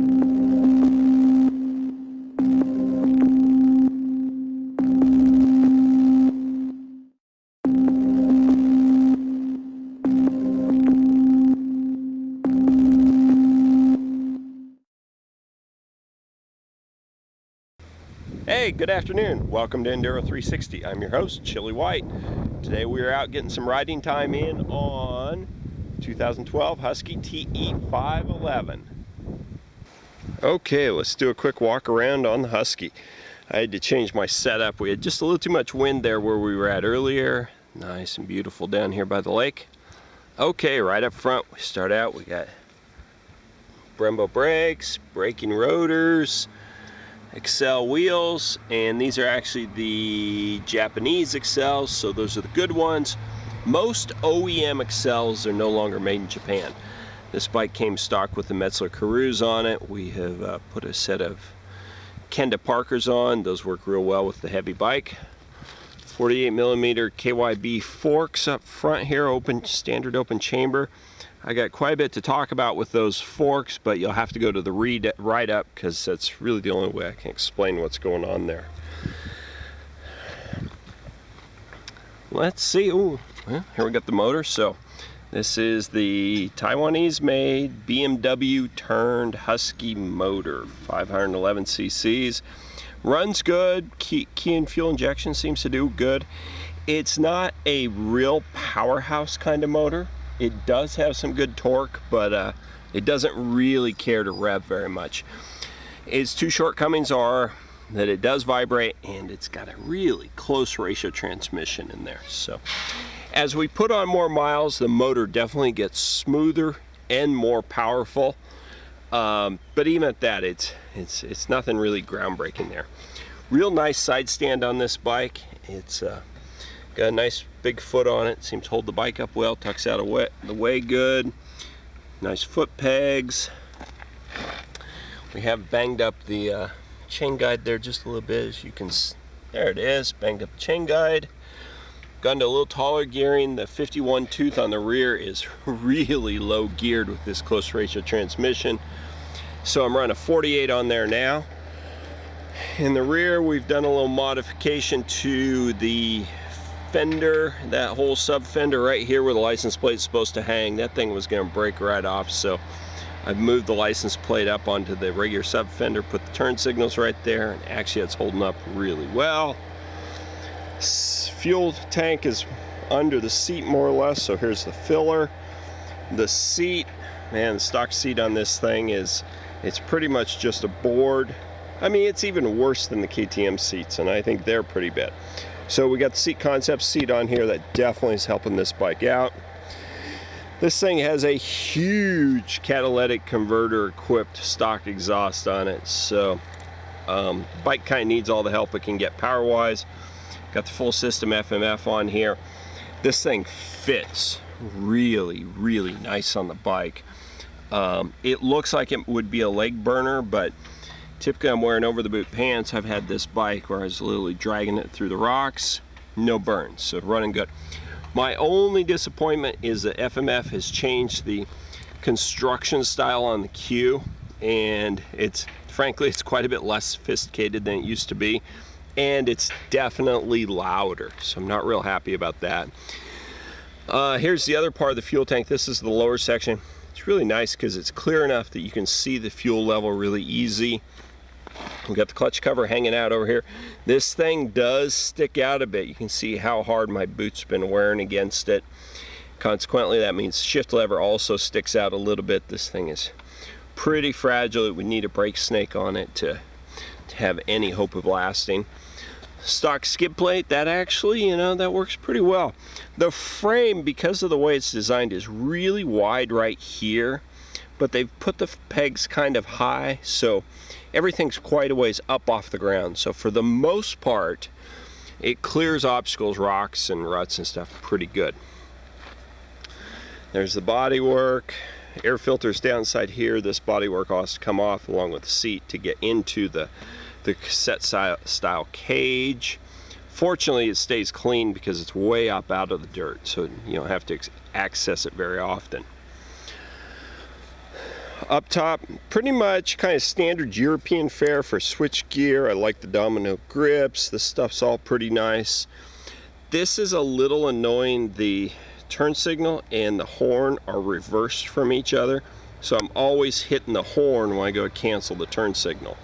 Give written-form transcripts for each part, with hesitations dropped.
Hey, good afternoon. Welcome to Enduro 360. I'm your host, Chili White. Today we are out getting some riding time in on 2012 Husky TE511. Okay, let's do a quick walk around on the Husky. I had to change my setup. We had just a little too much wind there where we were at earlier. Nice and beautiful down here by the lake. Okay, right up front, we start out, we got Brembo brakes, braking rotors, Excel wheels, and these are actually the Japanese Excels, so those are the good ones. Most OEM Excels are no longer made in Japan. This bike came stock with the Metzler Karus on it. We have put a set of Kenda Parkers on. Those work real well with the heavy bike. 48mm KYB forks up front here, open, standard open chamber. I got quite a bit to talk about with those forks, but you'll have to go to the write-up because that's really the only way I can explain what's going on there. Let's see. Ooh, well, here we got the motor. So this is the Taiwanese made BMW turned Husky motor, 511 cc's. Runs good. Key and fuel injection seems to do good. It's not a real powerhouse kind of motor. It does have some good torque, but it doesn't really care to rev very much. Its two shortcomings are that it does vibrate and it's got a really close ratio transmission in there. So as we put on more miles, the motor definitely gets smoother and more powerful. But even at that, it's nothing really groundbreaking there. Real nice side stand on this bike. It's got a nice big foot on it. Seems to hold the bike up well. Tucks out the way good. Nice foot pegs. We have banged up the chain guide there just a little bit. As you can, there it is. Banged up the chain guide. Gone to a little taller gearing. The 51 tooth on the rear is really low geared with this close ratio transmission. So I'm running a 48 on there now. In the rear, we've done a little modification to the fender, that whole sub fender right here where the license plate is supposed to hang. That thing was going to break right off, so I've moved the license plate up onto the regular sub fender, put the turn signals right there, and actually it's holding up really well. Fuel tank is under the seat more or less, so here's the filler. The seat, man, the stock seat on this thing it's pretty much just a board. I mean, it's even worse than the KTM seats, and I think they're pretty bad. So we got the Seat Concepts seat on here that definitely is helping this bike out. This thing has a huge catalytic converter equipped stock exhaust on it, so bike kind of needs all the help it can get power wise. Got the full system FMF on here. This thing fits really, really nice on the bike. It looks like it would be a leg burner, but typically I'm wearing over the boot pants. I've had this bike where I was literally dragging it through the rocks, no burns, so running good. My only disappointment is that FMF has changed the construction style on the Q, and frankly it's quite a bit less sophisticated than it used to be, and it's definitely louder, so I'm not real happy about that. Here's the other part of the fuel tank. This is the lower section. It's really nice because it's clear enough that you can see the fuel level really easy. We got the clutch cover hanging out over here. This thing does stick out a bit. You can see how hard my boot's been wearing against it. Consequently, that means shift lever also sticks out a little bit. This thing is pretty fragile. We need a brake snake on it to have any hope of lasting. Stock skid plate, that actually, that works pretty well. The frame, because of the way it's designed, is really wide right here, but they've put the pegs kind of high, so everything's quite a ways up off the ground. So for the most part, it clears obstacles, rocks and ruts and stuff pretty good. There's the bodywork. Air filters down inside here. This bodywork has to come off along with the seat to get into the cassette style cage. Fortunately, it stays clean because it's way up out of the dirt, so you don't have to access it very often. Up top, pretty much kind of standard European fare for switch gear. I like the domino grips. This stuff's all pretty nice. This is a little annoying. The turn signal and the horn are reversed from each other, so I'm always hitting the horn when I go to cancel the turn signal.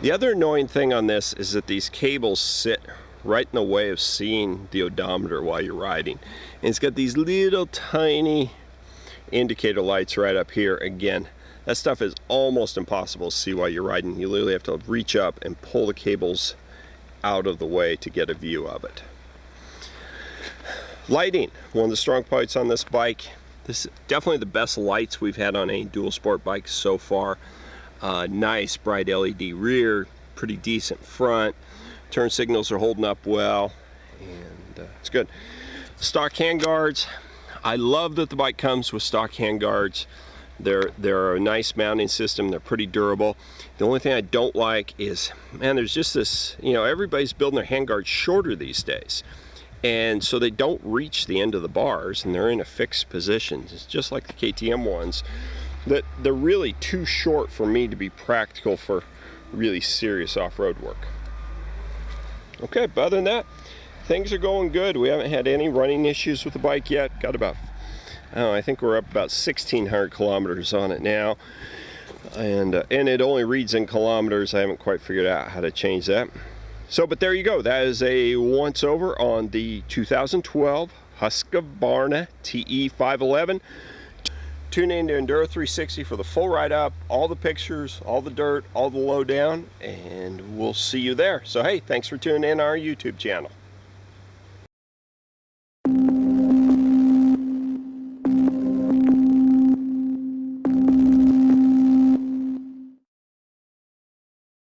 The other annoying thing on this is that these cables sit right in the way of seeing the odometer while you're riding. And it's got these little tiny indicator lights right up here. Again, that stuff is almost impossible to see while you're riding. You literally have to reach up and pull the cables out of the way to get a view of it. Lighting, one of the strong points on this bike. This is definitely the best lights we've had on any dual sport bike so far. Nice bright LED rear, pretty decent front. Turn signals are holding up well, and it's good. Stock handguards. I love that the bike comes with stock handguards. They're a nice mounting system. They're pretty durable. The only thing I don't like is, man, there's just this, you know, everybody's building their handguards shorter these days. And so they don't reach the end of the bars, and they're in a fixed position. It's just like the KTM ones, that they're really too short for me to be practical for really serious off-road work. Okay, but other than that, things are going good. We haven't had any running issues with the bike yet. Got about, I don't know, I think we're up about 1,600 kilometers on it now. And it only reads in kilometers. I haven't quite figured out how to change that. So, but there you go. That is a once over on the 2012 Husqvarna TE511. Tune in to Enduro 360 for the full write-up, all the pictures, all the dirt, all the lowdown, and we'll see you there. So hey, thanks for tuning in on our YouTube channel.